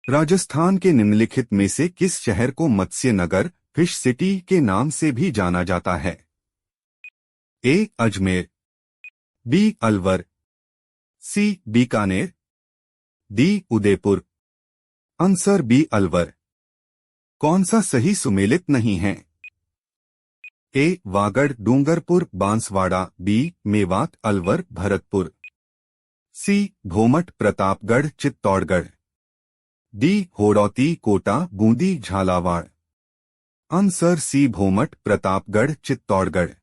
राजस्थान के निम्नलिखित में से किस शहर को मत्स्य नगर फिश सिटी के नाम से भी जाना जाता है? A. Ajmer, B. Alwar, C. Bikaner, D. Udaipur. Answer B. Alwar. कौन सा सही सुमेलित नहीं है? A. Vagad, Dungarpur, Banswara, B. Mewat, Alwar, Bharatpur, C. Bhomat, Pratapgarh, Chittorgarh, D. Hadoti, Kota, Bundi, Jhalawar. Answer C. Bhomat, Pratapgarh, Chittorgarh.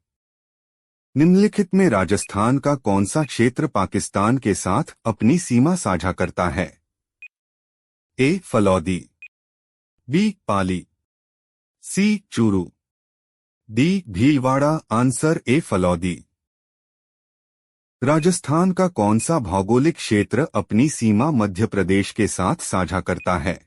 निम्नलिखित में राजस्थान का कौन सा क्षेत्र पाकिस्तान के साथ अपनी सीमा साझा करता है? A. Phalodi, B. Pali, C. Churu, D. Bhilwara. Answer A. Phalodi. Rajasthan का कौन सा भौगोलिक क्षेत्र अपनी सीमा मध्य प्रदेश के साथ साझा करता है?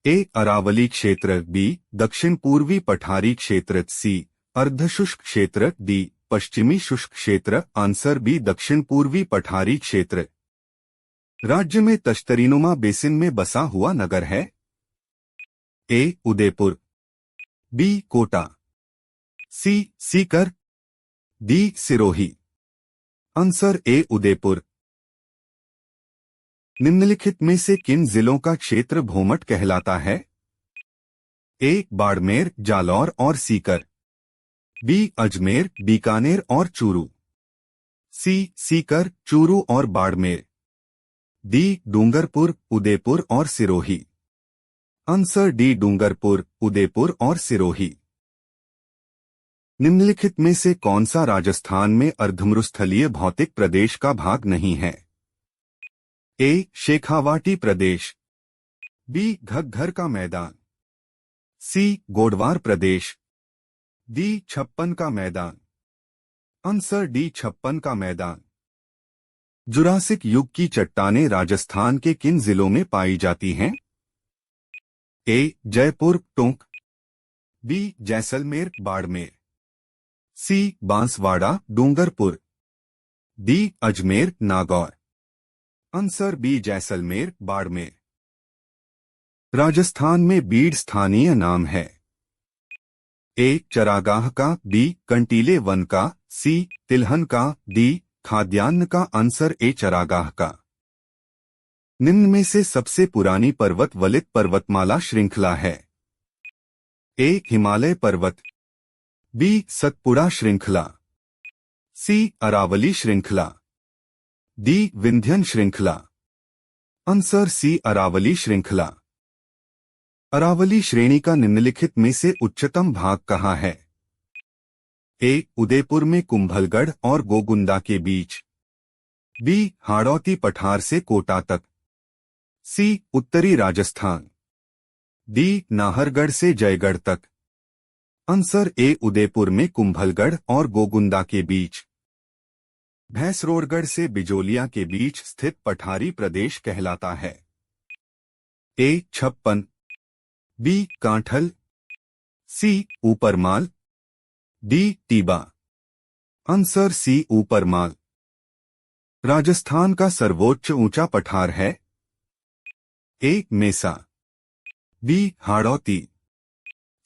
ए. अरावली क्षेत्र, बी. दक्षिण पूर्वी पठारी क्षेत्र, सी. अर्धशुष्क क्षेत्र, डी. पश्चिमी शुष्क क्षेत्र। Answer B. दक्षिण पूर्वी पठारी क्षेत्र। राज्य में तश्तरीनुमा बेसिन में बसा हुआ नगर है? A. Udaipur, B. Kota, C. Sikar, D. Sirohi. Answer A. Udaipur. निम्नलिखित में से किन जिलों का क्षेत्र भोमट कहलाता है? ए. बाड़मेर, जालौर और सीकर, बी. अजमेर, बीकानेर और चूरू, सी. सीकर, चूरू और बाड़मेर, डी. डूंगरपुर, उदयपुर और सिरोही। Answer D. डूंगरपुर, उदयपुर और सिरोही। निम्नलिखित में से कौन सा राजस्थान में अर्धमरुस्थलीय भौतिक प्रदेश का भाग नहीं है? ए. शेखावाटी प्रदेश, बी. घग्घर का मैदान, सी. गोडवार प्रदेश, डी. छप्पन का मैदान। Answer D. छप्पन का मैदान। जुरासिक युग की चट्टानें राजस्थान के किन जिलों में पाई जाती हैं? A. Jaipur, Tonk, B. Jaisalmer, Barmer, C. Banswara, Dungarpur, D. Ajmer, Nagaur. Answer B. Jaisalmer, Barmer. Rajasthan में बीड़ स्थानीय नाम है? ए. चरागाह का, बी. कंटीले वन का, सी. तिलहन का, डी. खाद्यान्न का। Answer A. चरागाह का। निम्न में से सबसे पुरानी पर्वत वलित पर्वतमाला श्रृंखला है? ए. हिमालय पर्वत, बी. सतपुड़ा श्रृंखला, सी. अरावली श्रृंखला, डी. विंध्यन श्रृंखला। Answer C. अरावली श्रृंखला। अरावली श्रेणी का निम्नलिखित में से उच्चतम भाग कहाँ है? ए. उदयपुर में कुंभलगढ़ और गोगुंदा के बीच, बी. हाड़ौती पठार से कोटा तक, सी. उत्तरी राजस्थान, डी. नाहरगढ़ से जयगढ़ तक। Answer A. उदयपुर में कुंभलगढ़ और गोगुंदा के बीच। भैंसरोडगढ़ से बिजोलिया के बीच स्थित पठारी प्रदेश कहलाता है? A. Chhappan, B. Kanthal, C. Uparmal, D. Tibba. Answer C. Uparmal. Rajasthan का सर्वोच्च ऊंचा पठार है? A. Mesa, B. Hadoti,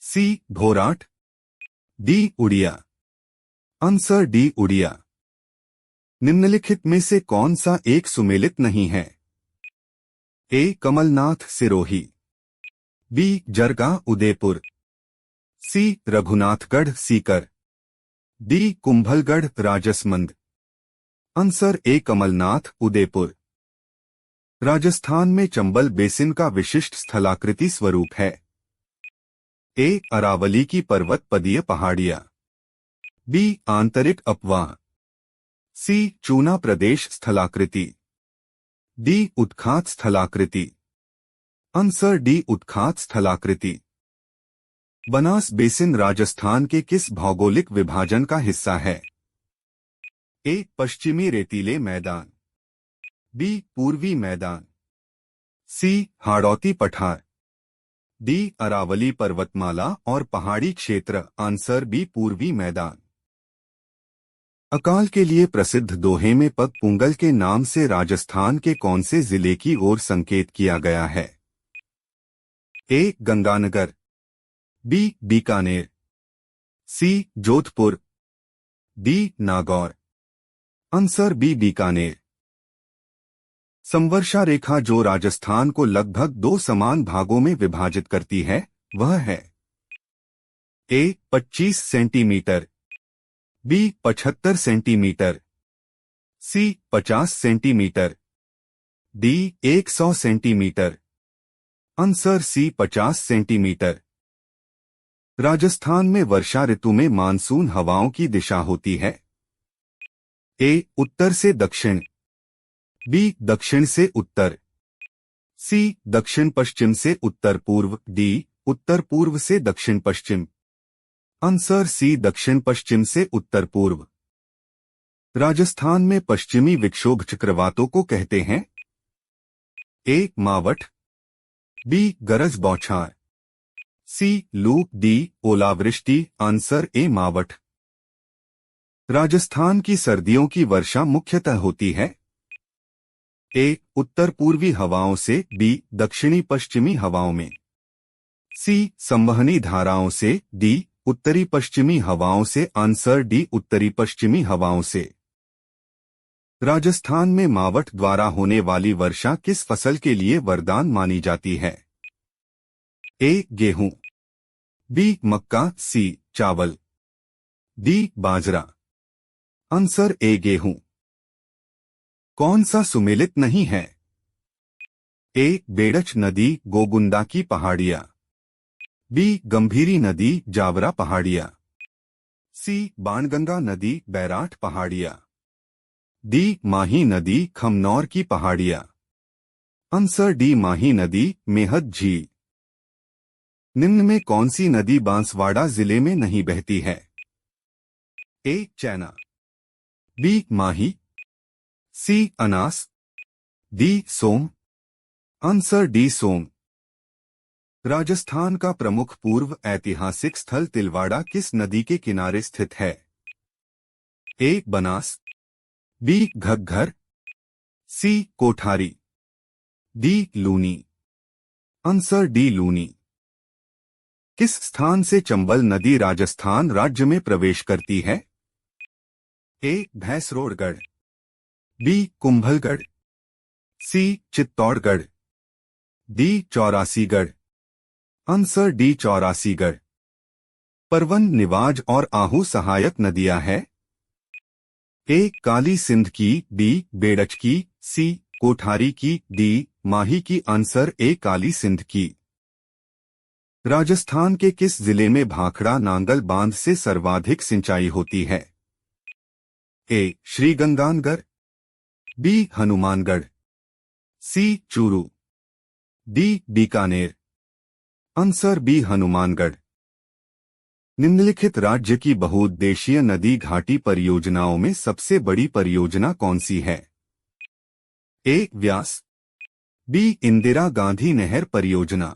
C. Bhorat, D. Uriya. Answer D. Uriya. निम्नलिखित में से कौन सा एक सुमेलित नहीं है? A. Kamalnath, Sirohi, B. Jarga, Udaipur, C. Raghunathgarh, Sikar, D. Kumbhalgarh, Rajsamand. Answer A. Kamalnath, Udaipur. Rajasthan में चंबल बेसिन का विशिष्ट स्थलाकृति स्वरूप है? ए. अरावली की पर्वत पदीय पहाड़ियां, बी. आंतरिक अपवाह, सी. चूना प्रदेश स्थलाकृति, डी. उत्खात स्थलाकृति। Answer D. उत्खात स्थलाकृति। बनास बेसिन राजस्थान के किस भौगोलिक विभाजन का हिस्सा है? ए. पश्चिमी रेतीले मैदान, बी. पूर्वी मैदान, सी. हाड़ौती पठार, डी. अरावली पर्वतमाला और पहाड़ी क्षेत्र। Answer B. पूर्वी मैदान। अकाल के लिए प्रसिद्ध दोहे में पग पुंगल के नाम से राजस्थान के कौन से जिले की ओर संकेत किया गया है? A. Ganganagar, B. Bikaner, C. Jodhpur, D. Nagaur. Answer B. Bikaner. संवर्षा रेखा जो राजस्थान को लगभग 2 समान भागों में विभाजित करती है वह है A. 25 centimetre, B. 75 centimetre, C. 50 centimetre, D. 100 centimetre. Answer C. 50 centimetre. Rajasthan में वर्षा ऋतु में मानसून हवाओं की दिशा होती है ए. उत्तर से दक्षिण, बी. दक्षिण से उत्तर, सी. दक्षिण पश्चिम से उत्तर पूर्व, डी. उत्तर पूर्व से दक्षिण पश्चिम। Answer C. दक्षिण पश्चिम से उत्तर पूर्व। राजस्थान में पश्चिमी विक्षोभ चक्रवातों को कहते हैं ए. मावठ, बी. गरज बौछार, सी. लू, डी. ओलावृष्टि। Answer A. मावठ। राजस्थान की सर्दियों की वर्षा मुख्यतः होती है ए. उत्तर पूर्वी हवाओं से, बी. दक्षिणी पश्चिमी हवाओं में, सी. संवहनी धाराओं से, डी. उत्तरी पश्चिमी हवाओं से। Answer D. उत्तरी पश्चिमी हवाओं से। राजस्थान में मावठ द्वारा होने वाली वर्षा किस फसल के लिए वरदान मानी जाती है? ए. गेहूं, बी. मक्का, सी. चावल, डी. बाजरा। Answer A. गेहूं। कौन सा सुमेलित नहीं है? ए. बेड़च नदी गोगुंदा की पहाड़ियां, बी. गंभीरी नदी जावरा पहाड़ियां, सी. बाणगंगा नदी बैराठ पहाड़ियां, डी. माही नदी खमनौर की पहाड़ियां। Answer D. माही नदी मेहद झील। निम्न में कौन सी नदी बांसवाड़ा जिले में नहीं बहती है? A. Chaina, B. Mahi, C. Anas, D. Som. Answer D. Som. Rajasthan का प्रमुख पूर्व ऐतिहासिक स्थल तिलवाड़ा किस नदी के किनारे स्थित है? A. Banas, B. Ghaggar, C. Kothari, D. Luni. Answer D. Luni. किस स्थान से चंबल नदी राजस्थान राज्य में प्रवेश करती है? A. Bhainsrorgarh, B. Kumbhalgarh, C. Chittorgarh, D. Chaurasigarh. Answer D. Chaurasigarh. Parvan, Niwaj और आहू सहायक नदियां हैं ए. काली सिंध की, बी. बेड़च की, सी. कोठारी की, डी. माही की। Answer A. काली सिंध की। राजस्थान के किस जिले में भाखड़ा नांगल बांध से सर्वाधिक सिंचाई होती है? A. Sriganganagar, B. Hanumangarh, C. Churu, D. Bikaner. Answer B. Hanumangarh. निम्नलिखित राज्य की बहुउद्देशीय नदी घाटी परियोजनाओं में सबसे बड़ी परियोजना कौन सी है? ए. व्यास, बी. इंदिरा गांधी नहर परियोजना,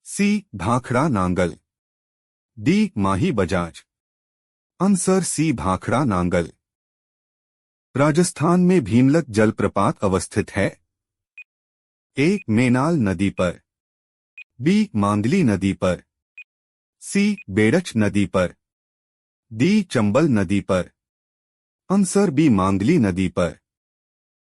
C. Bhakra Nangal, D. Mahi Bajaj. Answer C. Bhakra Nangal. Rajasthan में भीमलक जलप्रपात अवस्थित है ए. मेनाल नदी पर, बी. मांगली नदी पर, सी. बेड़च नदी पर, डी. चंबल नदी पर। Answer B. मांगली नदी पर।